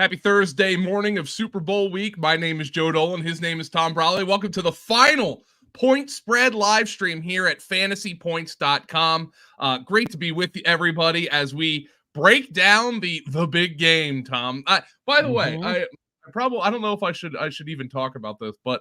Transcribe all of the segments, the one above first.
Happy Thursday morning of Super Bowl week. My name is Joe Dolan. His name is Tom Brawley. Welcome to the final point spread live stream here at fantasypoints.com. Great to be with everybody as we break down the big game, Tom. By the way, I don't know if I should even talk about this, but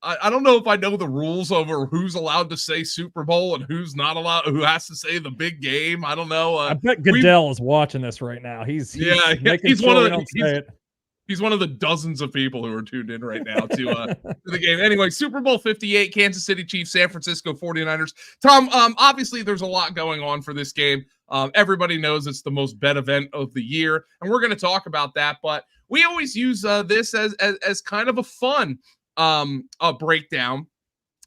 I don't know if I know the rules over who's allowed to say Super Bowl and who's not allowed, who has to say the big game. I don't know. I bet Goodell is watching this right now. He's one of the dozens of people who are tuned in right now to the game. Anyway, Super Bowl 58, Kansas City Chiefs, San Francisco 49ers. Tom, obviously there's a lot going on for this game. Everybody knows it's the most bet event of the year, and we're going to talk about that, but we always use this as kind of a fun a breakdown.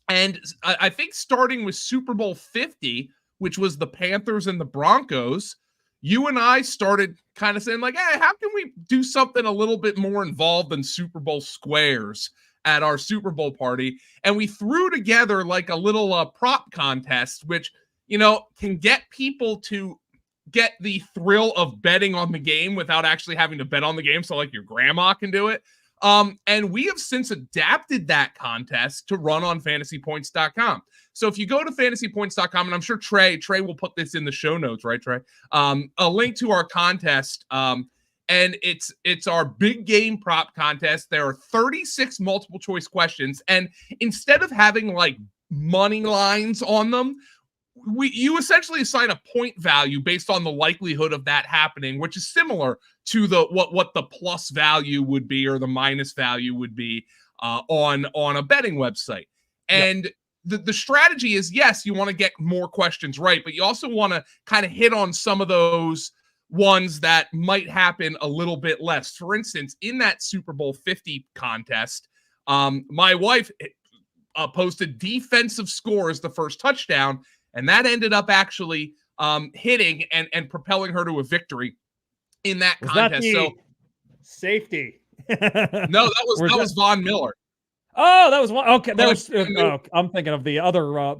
And I think starting with Super Bowl 50, which was the Panthers and the Broncos, you and I started kind of saying like, hey, how can we do something a little bit more involved than Super Bowl squares at our Super Bowl party? And we threw together like a little prop contest, which, you know, can get people to get the thrill of betting on the game without actually having to bet on the game. So like your grandma can do it. And we have since adapted that contest to run on fantasypoints.com. So if you go to fantasypoints.com, and I'm sure Trey will put this in the show notes, right, Trey? A link to our contest. And it's our big game prop contest. There are 36 multiple choice questions. And instead of having like money lines on them, you essentially assign a point value based on the likelihood of that happening, which is similar to the what the plus value would be or the minus value would be on a betting website. And the strategy is, yes, you want to get more questions right, but you also want to kind of hit on some of those ones that might happen a little bit less. For instance, in that Super Bowl 50 contest, my wife posted defensive score as the first touchdown, and that ended up actually hitting and propelling her to a victory in that contest. So safety. No, that was Von Miller. Oh, that was one. Okay, I'm thinking of the other. I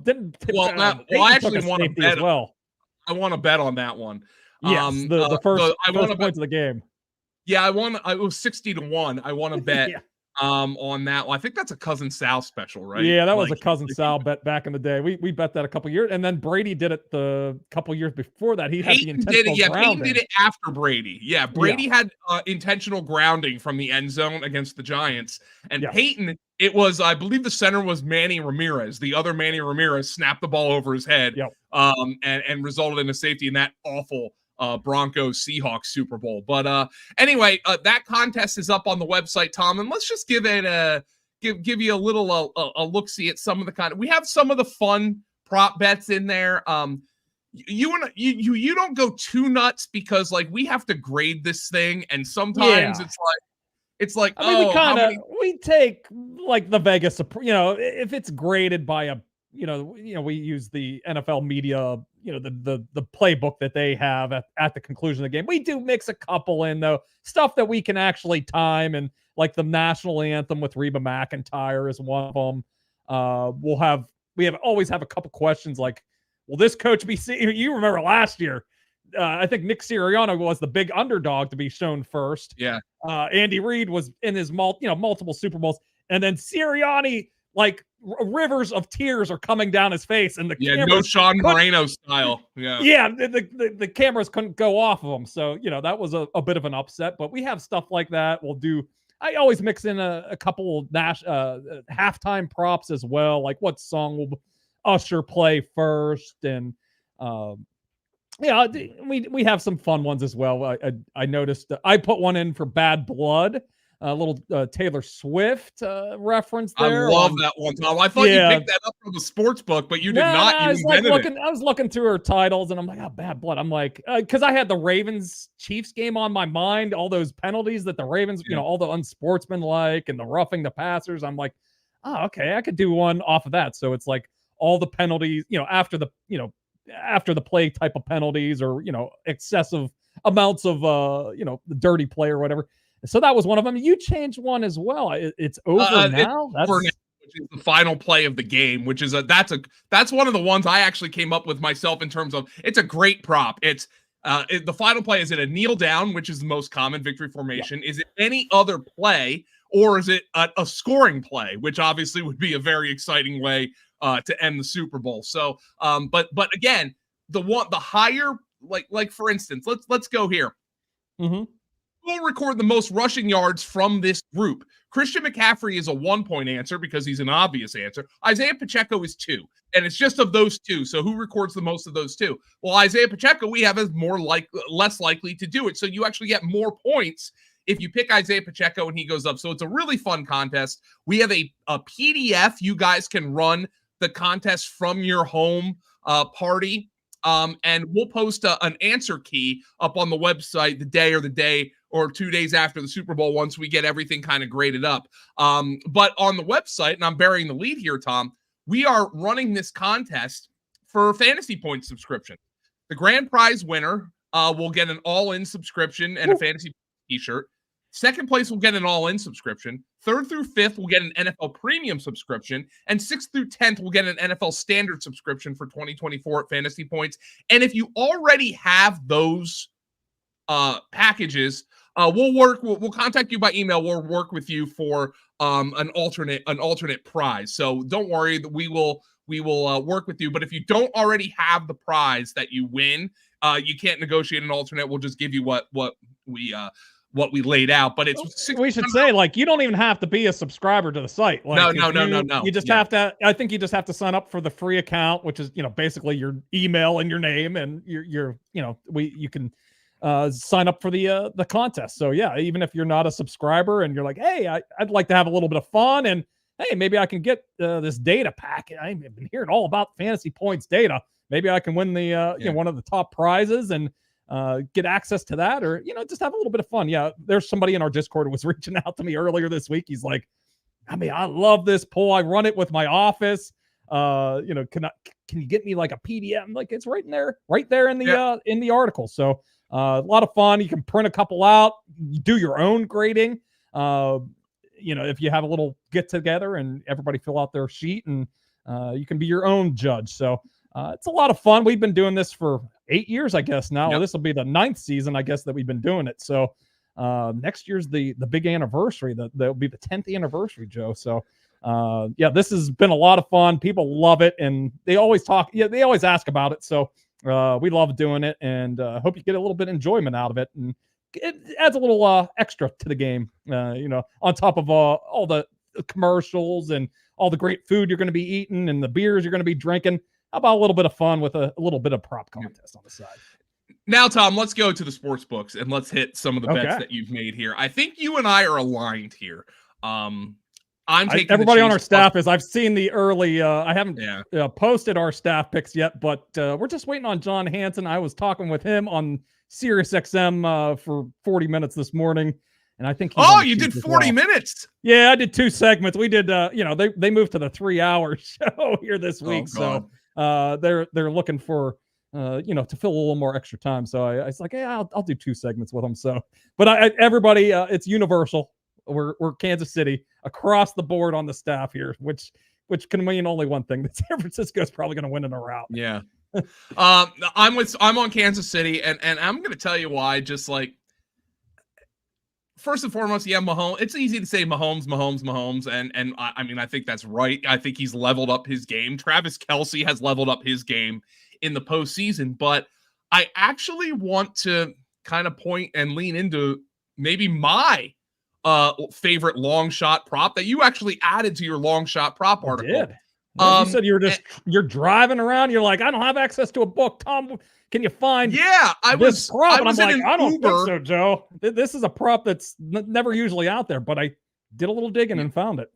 actually want to bet. Well, I want to bet on that one. Yes, the first points of the game. Yeah, it was 60-1. I want to bet. On that one. I think that's a Cousin Sal special, right? Yeah, that was a Cousin Sal bet back in the day. We bet that a couple years, and then Brady did it the couple years before that. He had the intentional grounding. Peyton did it after Brady. Yeah, Brady had intentional grounding from the end zone against the Giants, and Peyton, it was, I believe the center was Manny Ramirez. The other Manny Ramirez snapped the ball over his head, and resulted in a safety in that awful Broncos Seahawks Super Bowl. But anyway, that contest is up on the website, Tom, and let's just give it give you a little a look see at some of the kind. We have some of the fun prop bets in there. You don't go too nuts because like we have to grade this thing, and sometimes it's like we take like the Vegas, if it's graded by a we use the NFL media, the playbook that they have at the conclusion of the game. We do mix a couple in though, stuff that we can actually time, and like the national anthem with Reba McEntire is one of them. We always have a couple questions like, will this coach be seen? You remember last year, I think Nick Sirianni was the big underdog to be shown first. Yeah. Andy Reid was in his multiple Super Bowls, and then Sirianni, like rivers of tears are coming down his face, and the no Sean Moreno style. The cameras couldn't go off of him, so that was a bit of an upset. But we have stuff like that. I always mix in a couple halftime props as well, like what song will Usher play first, and we have some fun ones as well. I noticed I put one in for Bad Blood. A little Taylor Swift reference there. I love that one, Tom. I thought you picked that up from the sports book, but you did not. I was looking through her titles, and I'm like, Bad Blood. I'm like, because I had the Ravens-Chiefs game on my mind, all those penalties that the Ravens, all the unsportsmanlike and the roughing the passers. I'm like, oh, okay, I could do one off of that. So it's like all the penalties, after the play type of penalties, or excessive amounts of the dirty play or whatever. So that was one of them. You changed one as well. It's over now. That's over now, which is the final play of the game, which is that's one of the ones I actually came up with myself in terms of it's a great prop. It's The final play, is it a kneel down, which is the most common victory formation? Is it any other play, or is it a scoring play, which obviously would be a very exciting way to end the Super Bowl? So, but again, the higher, like for instance, let's go here. Mm-hmm. We'll record the most rushing yards from this group. Christian McCaffrey is a 1-point answer because he's an obvious answer. Isaiah Pacheco is 2, and it's just of those 2. So who records the most of those 2? Well, Isaiah Pacheco, we have as less likely to do it. So you actually get more points if you pick Isaiah Pacheco and he goes up. So it's a really fun contest. We have a PDF. You guys can run the contest from your home party. And we'll post an answer key up on the website the day or 2 days after the Super Bowl once we get everything kind of graded up. But on the website, and I'm burying the lead here, Tom, we are running this contest for fantasy point subscription. The grand prize winner will get an all-in subscription and a fantasy t-shirt. Second place will get an all-in subscription. Third through fifth will get an NFL premium subscription. And 6th through 10th will get an NFL standard subscription for 2024 at Fantasy Points. And if you already have those packages, we'll contact you by email. We'll work with you for an alternate prize. So don't worry, we will work with you. But if you don't already have the prize that you win, you can't negotiate an alternate. We'll just give you what we laid out. But we should say, like, you don't even have to be a subscriber to the site. Like, no. You just have to. I think you just have to sign up for the free account, which is, basically your email and your name, and you can sign up for the contest. So yeah, even if you're not a subscriber and you're like, hey, I'd like to have a little bit of fun, and hey, maybe I can get this data pack. I've been hearing all about Fantasy Points data. Maybe I can win the one of the top prizes and get access to that, or just have a little bit of fun. Yeah, there's somebody in our Discord who was reaching out to me earlier this week. He's like, I love this poll. I run it with my office. Can you get me like a PDF? I'm like, it's right there in the article. So a lot of fun. You can print a couple out, do your own grading. If you have a little get together and everybody fill out their sheet, and you can be your own judge. So it's a lot of fun. We've been doing this for 8 years, I guess now. This will be the 9th season, I guess, that we've been doing it. So next year's the big anniversary. That'll be the 10th anniversary, Joe. So this has been a lot of fun. People love it, and they always talk. Yeah, they always ask about it. So we love doing it, and hope you get a little bit of enjoyment out of it, and it adds a little extra to the game. On top of all the commercials and all the great food you're going to be eating and the beers you're going to be drinking. How about a little bit of fun with a little bit of prop contest on the side? Now, Tom, let's go to the sports books and let's hit some of the bets that you've made here. I think you and I are aligned here. I'm taking everybody on our staff is. I've seen the early. I haven't posted our staff picks yet, but we're just waiting on John Hansen. I was talking with him on Sirius XM for 40 minutes this morning. And I think you did 40 minutes. Yeah, I did 2 segments. We did they moved to the 3-hour show here this week. So they're looking for to fill a little more extra time. So I was like, hey, I'll do 2 segments with them. So but everybody it's universal. We're Kansas City across the board on the staff here, which can mean only one thing, that San Francisco is probably going to win in a rout. Yeah. I'm on Kansas City, and I'm going to tell you why. Just like, first and foremost, Mahomes. It's easy to say Mahomes, and I think that's right. I think he's leveled up his game. Travis Kelce has leveled up his game in the postseason, but I actually want to kind of point and lean into maybe my favorite long shot prop that you actually added to your long shot prop article. You said you're driving around. You're like, I don't have access to a book. Tom, can you find? Yeah, I was prop, and I'm like, I don't think so, Joe. This is a prop that's never usually out there, but I did a little digging and found it.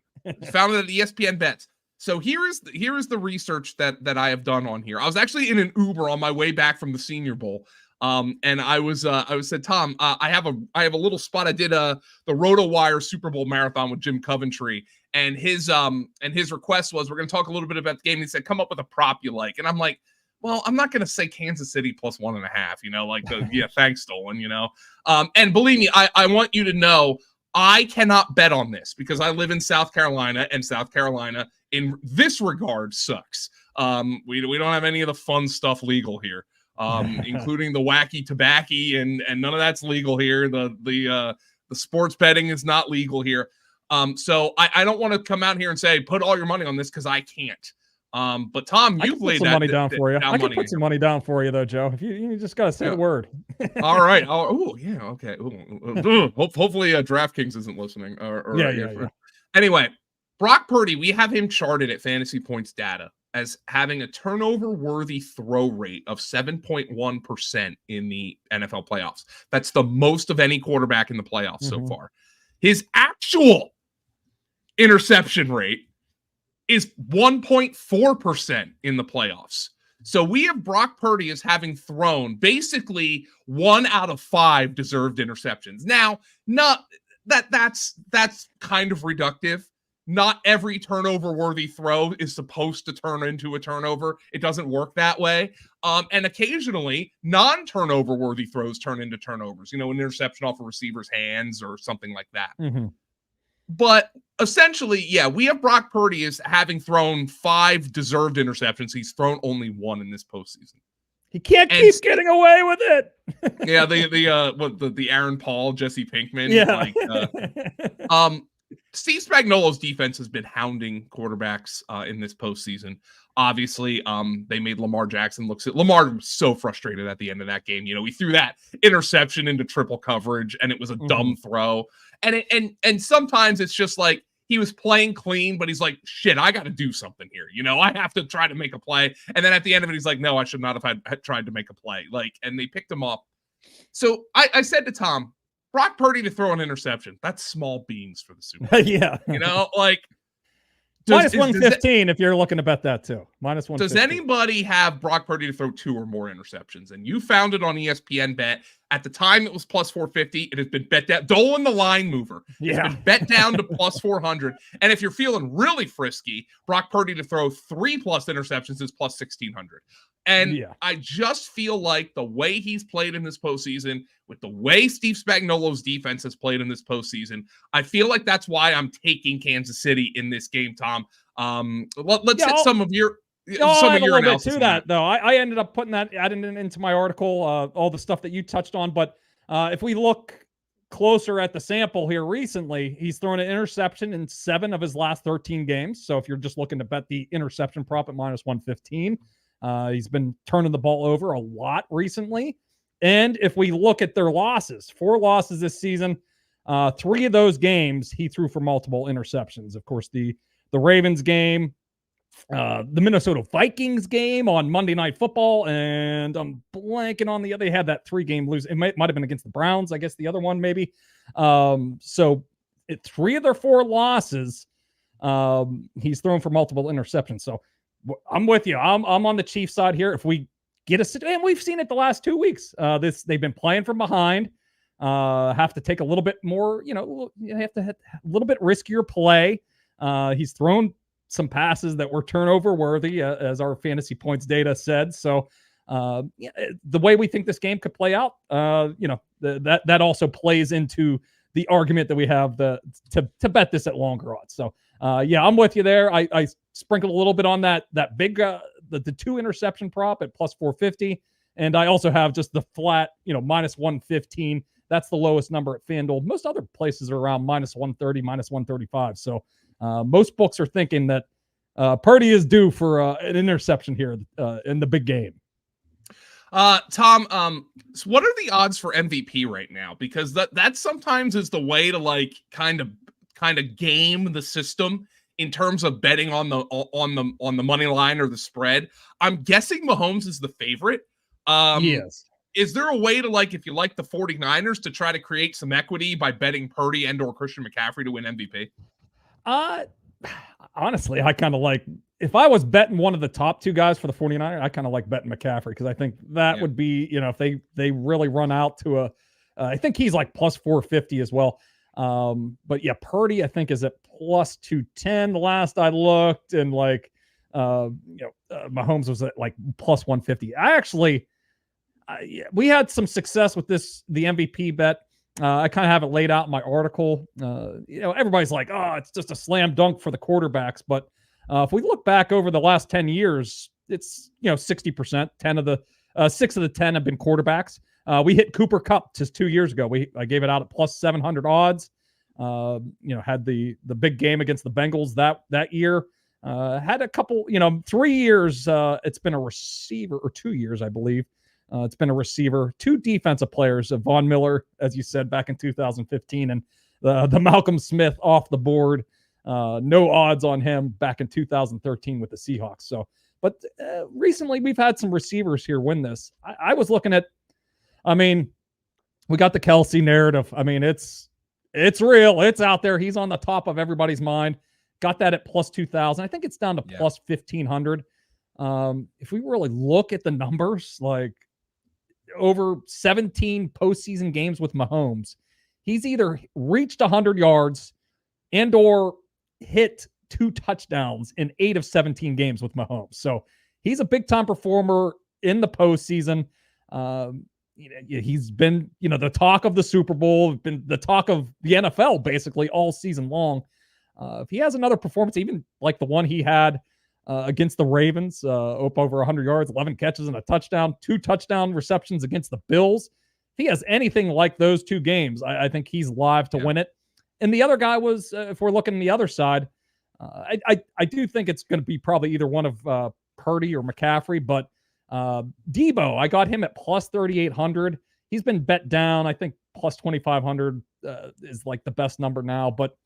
Found it at ESPN Bets. So here is the research that I have done on here. I was actually in an Uber on my way back from the Senior Bowl. And I said, Tom, I have a little spot. I did the RotoWire Super Bowl marathon with Jim Coventry, and his request was, we're going to talk a little bit about the game. And he said, come up with a prop you like. And I'm like, well, I'm not going to say Kansas City plus 1.5, thanks, Dolan, and believe me, I want you to know, I cannot bet on this because I live in South Carolina, and South Carolina in this regard sucks. We don't have any of the fun stuff legal here. including the wacky tobacco, and none of that's legal here. The sports betting is not legal here. So I don't want to come out here and say put all your money on this because I can't. But Tom, you've laid some money down for you. I can put some money down for you though, Joe. If you just gotta say the word. All right. Oh yeah. Okay. Hopefully, DraftKings isn't listening. Yeah. Anyway, Brock Purdy, we have him charted at Fantasy Points data as having a turnover-worthy throw rate of 7.1% in the NFL playoffs. That's the most of any quarterback in the playoffs so far. His actual interception rate is 1.4% in the playoffs. So we have Brock Purdy as having thrown basically 1 out of 5 deserved interceptions. Now, that's kind of reductive. Not every turnover-worthy throw is supposed to turn into a turnover. It doesn't work that way. And occasionally, non-turnover-worthy throws turn into turnovers. An interception off a receiver's hands or something like that. But essentially, yeah, we have Brock Purdy as having thrown 5 deserved interceptions. He's thrown only 1 in this postseason. He can't keep getting away with it. Yeah, the Aaron Paul, Jesse Pinkman. Yeah. Steve Spagnuolo's defense has been hounding quarterbacks in this postseason. Obviously, they made Lamar Jackson Lamar was so frustrated at the end of that game. He threw that interception into triple coverage, and it was a dumb throw. And sometimes it's just like he was playing clean, but he's like, shit, I got to do something here. I have to try to make a play. And then at the end of it, he's like, no, I should not have tried to make a play. And they picked him up. So I said to Tom, Brock Purdy to throw an interception, that's small beans for the Super Bowl. Yeah. Minus 115 if you're looking to bet that too. Minus 115. Does anybody have Brock Purdy to throw 2 or more interceptions? And you found it on ESPN Bet. At the time, it was plus 450. It has been bet down. Dolan, the line mover, it's been bet down to plus 400. And if you're feeling really frisky, Brock Purdy to throw 3+ interceptions is plus 1600. And I just feel like the way he's played in this postseason, with the way Steve Spagnuolo's defense has played in this postseason, I feel like that's why I'm taking Kansas City in this game, Tom. Let's hit some of your analysis to that, though. I ended up adding it into my article, all the stuff that you touched on. But if we look closer at the sample here recently, he's thrown an interception in 7 of his last 13 games. So if you're just looking to bet the interception prop at minus 115, he's been turning the ball over a lot recently. And if we look at their losses, 4 losses this season, 3 of those games he threw for multiple interceptions. Of course, the Ravens game, the Minnesota Vikings game on Monday Night Football, and I'm blanking on the other. They had that 3-game lose. It might have been against the Browns, I guess the other one maybe. So 3 of their 4 losses, he's thrown for multiple interceptions. So I'm with you. I'm on the Chiefs side here. If we get and we've seen it the last 2 weeks. They've been playing from behind. Have to take a little bit more. You have to have a little bit riskier play. He's thrown some passes that were turnover worthy, as our fantasy points data said. So the way we think this game could play out, that also plays into the argument that we have to bet this at longer odds. So I'm with you there. I sprinkled a little bit on that big the 2 interception prop at plus 450, and I also have just the flat minus 115. That's the lowest number at FanDuel. Most other places are around minus 130, minus 135. So most books are thinking that Purdy is due for an interception here in the big game. Tom, so what are the odds for MVP right now? Because that sometimes is the way to kind of game the system in terms of betting on the money line or the spread. I'm guessing Mahomes is the favorite. Yes. Is there a way to, if you like the 49ers, to try to create some equity by betting Purdy and or Christian McCaffrey to win MVP? Honestly, I kind of like, if I was betting one of the top 2 guys for the 49ers, I kind of like betting McCaffrey, because I think that would be, if they really run out to I think he's like plus 450 as well. But yeah, Purdy, I think, is at plus 210 the last I looked, and Mahomes was at like plus 150. We had some success with the MVP bet. I kind of have it laid out in my article. Everybody's like, oh, it's just a slam dunk for the quarterbacks. But if we look back over the last 10 years, it's 60%. 10 of 6 of the 10 have been quarterbacks. We hit Cooper Kupp just 2 years ago. I gave it out at plus 700 odds. Had the big game against the Bengals that year. Had a couple, 3 years. It's been a receiver, or 2 years, I believe. It's been a receiver, 2 defensive players, Von Miller, as you said, back in 2015, and the Malcolm Smith off the board. No odds on him back in 2013 with the Seahawks. So, but recently we've had some receivers here win this. I was looking at, we got the Kelsey narrative. It's real. It's out there. He's on the top of everybody's mind. Got that at plus 2,000. I think it's down to plus 1,500. If we really look at the numbers, like over 17 postseason games with Mahomes, he's either reached 100 yards and or hit 2 touchdowns in 8 of 17 games with Mahomes. So he's a big-time performer in the postseason. He's been, the talk of the Super Bowl, been the talk of the NFL basically all season long. If he has another performance, even like the one he had against the Ravens, up over 100 yards, 11 catches and a touchdown, 2 touchdown receptions against the Bills. If he has anything like those 2 games, I think he's live to win it. And the other guy was, if we're looking on the other side, I do think it's going to be probably either one of Purdy or McCaffrey, but Deebo, I got him at plus 3,800. He's been bet down. I think plus 2,500 is like the best number now. But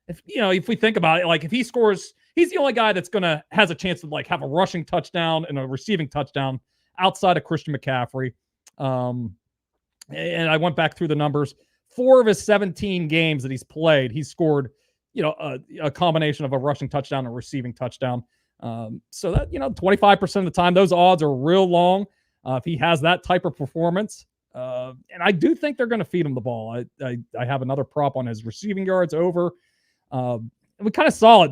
if we think about it, like if he scores, he's the only guy that's has a chance to like have a rushing touchdown and a receiving touchdown outside of Christian McCaffrey. And I went back through the numbers. 4 of his 17 games that he's played, he's scored, a combination of a rushing touchdown and a receiving touchdown. So that, 25% of the time, those odds are real long. If he has that type of performance, and I do think they're going to feed him the ball. I have another prop on his receiving yards over. We kind of saw it.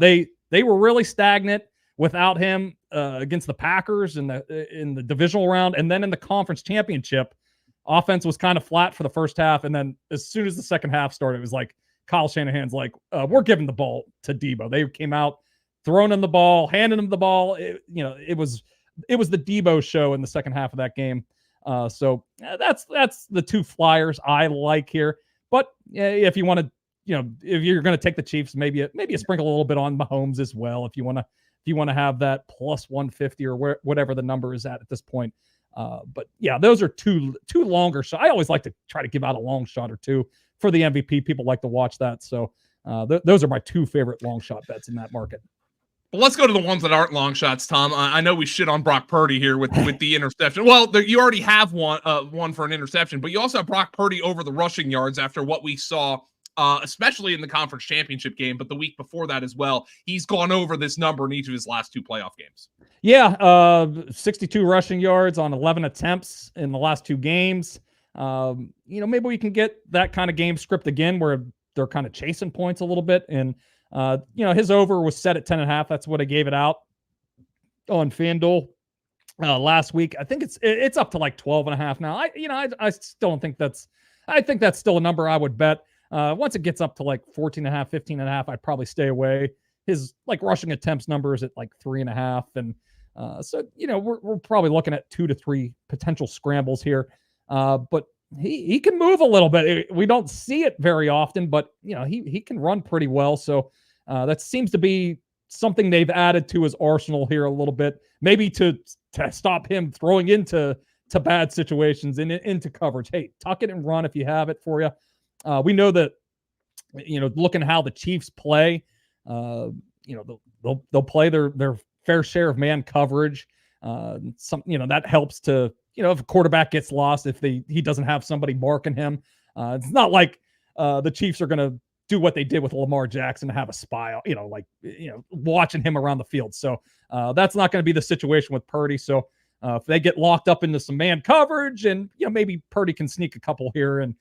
They were really stagnant without him against the Packers in the divisional round, and then in the conference championship, offense was kind of flat for the first half, and then as soon as the second half started, it was like Kyle Shanahan's like, we're giving the ball to Deebo. They came out, throwing him the ball, handing him the ball. It was the Deebo show in the second half of that game. So that's the 2 flyers I like here. But if you want to, if you're going to take the Chiefs, maybe a sprinkle a little bit on Mahomes as well. If you want to have that plus 150 or whatever the number is at this point. But yeah, those are two longer shots. I always like to try to give out a long shot or 2 for the MVP. People like to watch that. So those are my 2 favorite long shot bets in that market. Well, let's go to the ones that aren't long shots, Tom. I know we shit on Brock Purdy here with the interception. Well, you already have one for an interception, but you also have Brock Purdy over the rushing yards after what we saw, especially in the conference championship game, but the week before that as well. He's gone over this number in each of his last 2 playoff games. Yeah, 62 rushing yards on 11 attempts in the last 2 games. Maybe we can get that kind of game script again where they're kind of chasing points a little bit. And, his over was set at 10.5. That's what I gave it out on FanDuel last week. I think it's up to like 12.5 now. I still don't think I think that's still a number I would bet. Once it gets up to like 14.5, 15.5, I'd probably stay away. His like rushing attempts number is at like 3.5. And so, we're probably looking at 2 to 3 potential scrambles here. But he can move a little bit. We don't see it very often, but he can run pretty well. So that seems to be something they've added to his arsenal here a little bit, maybe to stop him throwing into bad situations and into coverage. Hey, tuck it and run if you have it for you. We know that, looking how the Chiefs play, they'll play their fair share of man coverage. That helps to, if a quarterback gets lost, if he doesn't have somebody marking him, it's not like the Chiefs are going to do what they did with Lamar Jackson to have a spy, watching him around the field. So that's not going to be the situation with Purdy. So if they get locked up into some man coverage and, maybe Purdy can sneak a couple here and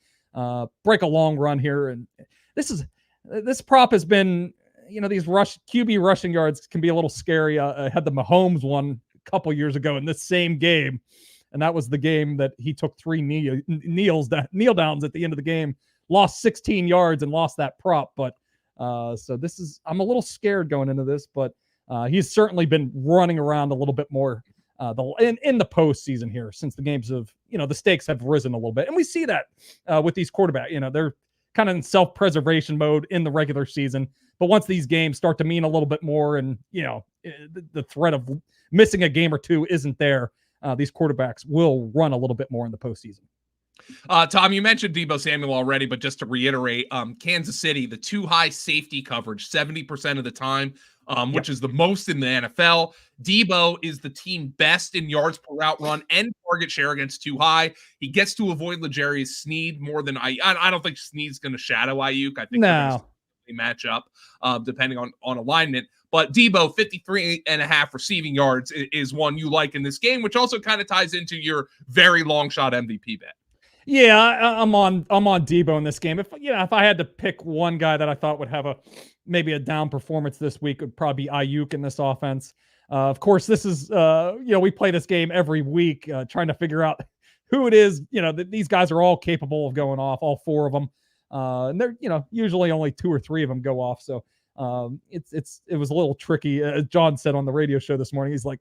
break a long run here. And this prop has been, these QB rushing yards can be a little scary. I had the Mahomes one a couple years ago in this same game. And that was the game that he took 3 kneel downs at the end of the game, lost 16 yards and lost that prop. But so I'm a little scared going into this, but he's certainly been running around a little bit more in the postseason here, since the games of, the stakes have risen a little bit. And we see that with these quarterbacks, they're kind of in self-preservation mode in the regular season. But once these games start to mean a little bit more and, the threat of missing a game or two isn't there, these quarterbacks will run a little bit more in the postseason. Tom, you mentioned Deebo Samuel already, but just to reiterate, Kansas City, the too high safety coverage, 70% of the time, which is the most in the NFL. Deebo is the team best in yards per route run and target share against too high. He gets to avoid L'Jarius Sneed more than I don't think Sneed's going to shadow Ayuk. I think they match up depending on alignment. But Deebo, 53.5 receiving yards is one you like in this game, which also kind of ties into your very long shot MVP bet. Yeah, I'm on Deebo in this game. If I had to pick one guy that I thought would have maybe a down performance this week, it would probably be Ayuk in this offense. Of course, this is we play this game every week, trying to figure out who it is. These guys are all capable of going off, all four of them, and they're usually only two or three of them go off. So it was a little tricky. As John said on the radio show this morning, he's like,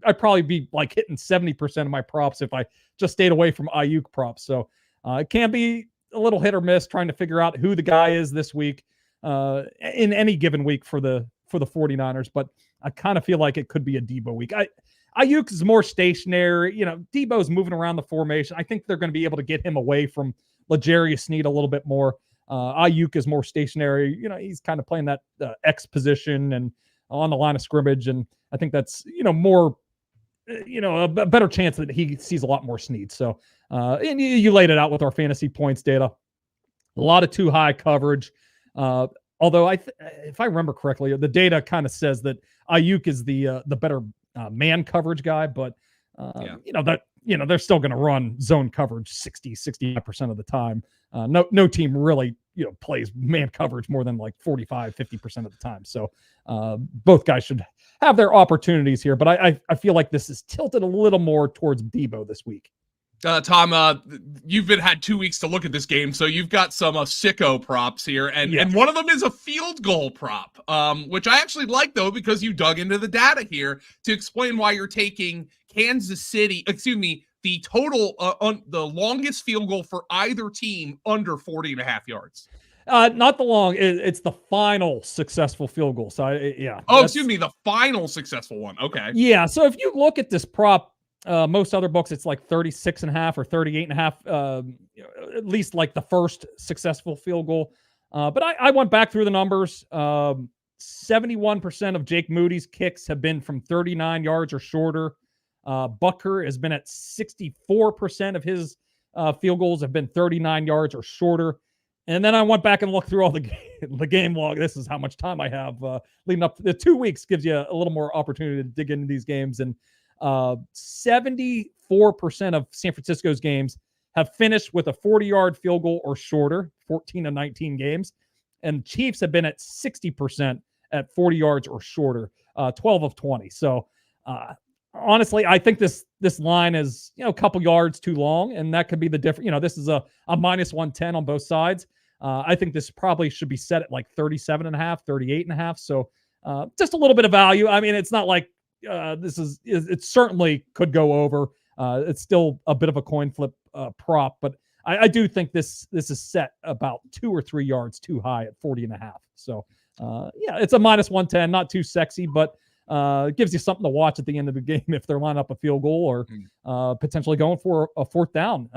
I'd probably be like hitting 70% of my props if I just stayed away from Ayuk props. So it can be a little hit or miss trying to figure out who the guy is this week in any given week for the 49ers. But I kind of feel like it could be a Deebo week. Ayuk is more stationary. Deebo's moving around the formation. I think they're going to be able to get him away from L'Jarius Sneed a little bit more. Ayuk is more stationary. He's kind of playing that X position and on the line of scrimmage. And I think that's, more, a better chance that he sees a lot more Sneed. So, and you laid it out with our fantasy points data. A lot of too high coverage. Although if I remember correctly, the data kind of says that Ayuk is the better man coverage guy, but they're still going to run zone coverage 65% of the time. No team really, plays man coverage more than like 50% of the time. So both guys should have their opportunities here, but I feel like this is tilted a little more towards Deebo this week. Tom, you've had 2 weeks to look at this game, so you've got some sicko props here, and one of them is a field goal prop, which I actually like, though, because you dug into the data here to explain why you're taking the total on the longest field goal for either team under 40.5 yards. Not the long. It's the final successful field goal. So the final successful one. Okay. Yeah. So if you look at this prop, most other books, it's like 36.5 or 38.5, at least like the first successful field goal. But I went back through the numbers. 71% of Jake Moody's kicks have been from 39 yards or shorter. Bucker has been at 64% of his field goals have been 39 yards or shorter. And then I went back and looked through all the game log. This is how much time I have leading up to the 2 weeks. Gives you a little more opportunity to dig into these games. And 74% of San Francisco's games have finished with a 40-yard field goal or shorter, 14 of 19 games. And Chiefs have been at 60% at 40 yards or shorter, 12 of 20. So honestly, I think this line is, a couple yards too long, and that could be the difference. This is a minus 110 on both sides. I think this probably should be set at like 37.5, 38.5. So just a little bit of value. I mean, it's not like it certainly could go over. It's still a bit of a coin flip prop, but I do think this is set about 2 or 3 yards too high at 40.5. So it's a minus 110, not too sexy, but it gives you something to watch at the end of the game if they're lining up a field goal or potentially going for a fourth down.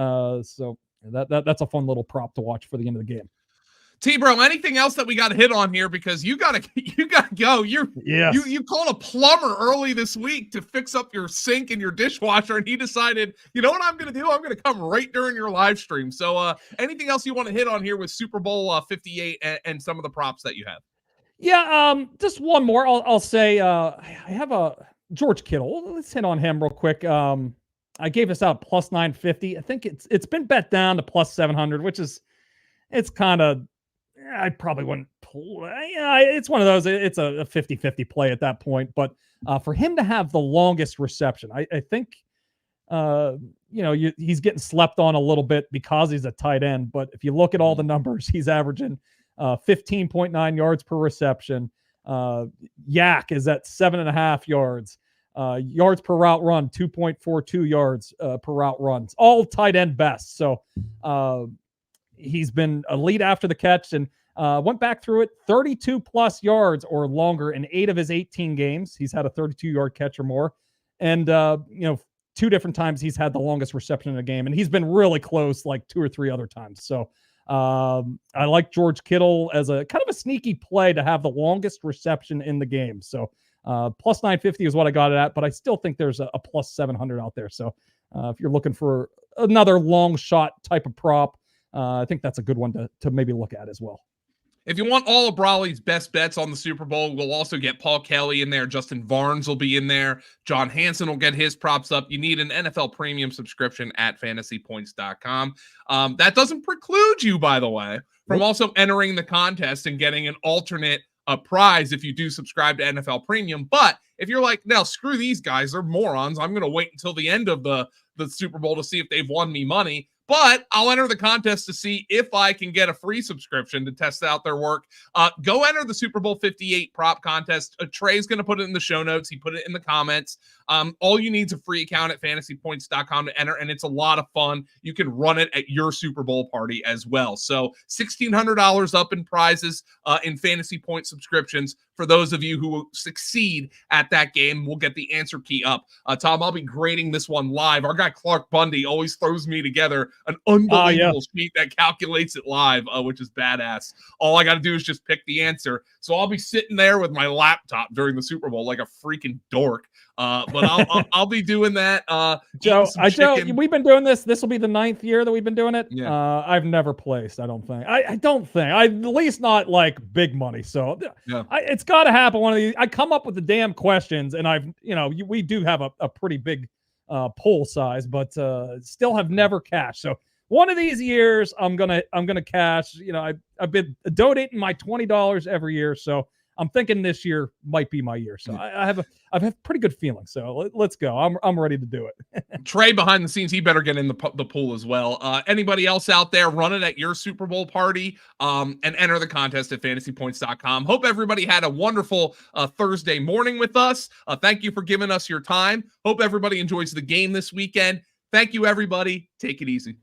So that's a fun little prop to watch for the end of the game. T-Bro, anything else that we got to hit on here? Because you gotta go. You called a plumber early this week to fix up your sink and your dishwasher, and he decided, you know what I'm gonna do? I'm gonna come right during your live stream. So anything else you want to hit on here with Super Bowl 58 and some of the props that you have? Yeah, just one more. I'll say I have a George Kittle. Let's hit on him real quick. I gave this out plus 950. I think it's been bet down to plus 700, which is it's kind of I probably wouldn't play. It's one of those. It's a 50-50 play at that point. But for him to have the longest reception, I think he's getting slept on a little bit because he's a tight end. But if you look at all the numbers, he's averaging 15.9 yards per reception. Yak is at 7.5 yards. Yards per route run, 2.42 yards per route runs, all tight end best. So he's been elite after the catch and went back through it, 32 plus yards or longer in 8 of his 18 games. He's had a 32-yard catch or more. And, 2 different times he's had the longest reception in a game. And he's been really close like 2 or 3 other times. So I like George Kittle as a kind of a sneaky play to have the longest reception in the game. So plus 950 is what I got it at, but I still think there's a plus 700 out there. So if you're looking for another long shot type of prop, I think that's a good one to maybe look at as well. If you want all of Brawley's best bets on the Super Bowl, we'll also get Paul Kelly in there. Justin Barnes will be in there. John Hansen will get his props up. You need an NFL premium subscription at fantasypoints.com. That doesn't preclude you, by the way, from also entering the contest and getting an alternate prize if you do subscribe to NFL Premium. But if you're like, no, screw these guys, they're morons, I'm going to wait until the end of the Super Bowl to see if they've won me money. But I'll enter the contest to see if I can get a free subscription to test out their work. Go enter the Super Bowl 58 prop contest. Trey's going to put it in the show notes. He put it in the comments. All you need is a free account at fantasypoints.com to enter, and it's a lot of fun. You can run it at your Super Bowl party as well. So $1,600 up in prizes in Fantasy Point subscriptions. For those of you who succeed at that game, we'll get the answer key up. Tom, I'll be grading this one live. Our guy Clark Bundy always throws me together an unbelievable sheet that calculates it live, which is badass. All I got to do is just pick the answer. So I'll be sitting there with my laptop during the Super Bowl like a freaking dork. But I'll be doing that. Joe, we've been doing this. This will be the 9th year that we've been doing it. Yeah. I've never placed. I don't think. I don't think. At least not like big money. So yeah. It's got to happen. One of these. I come up with the damn questions, and we do have a pretty big pool size, but still have never cashed. So one of these years, I'm gonna cash. I've been donating my $20 every year, so I'm thinking this year might be my year. So I have a pretty good feeling. So let's go. I'm ready to do it. Trey behind the scenes, he better get in the pool as well. Anybody else out there, run it at your Super Bowl party and enter the contest at fantasypoints.com. Hope everybody had a wonderful Thursday morning with us. Thank you for giving us your time. Hope everybody enjoys the game this weekend. Thank you, everybody. Take it easy.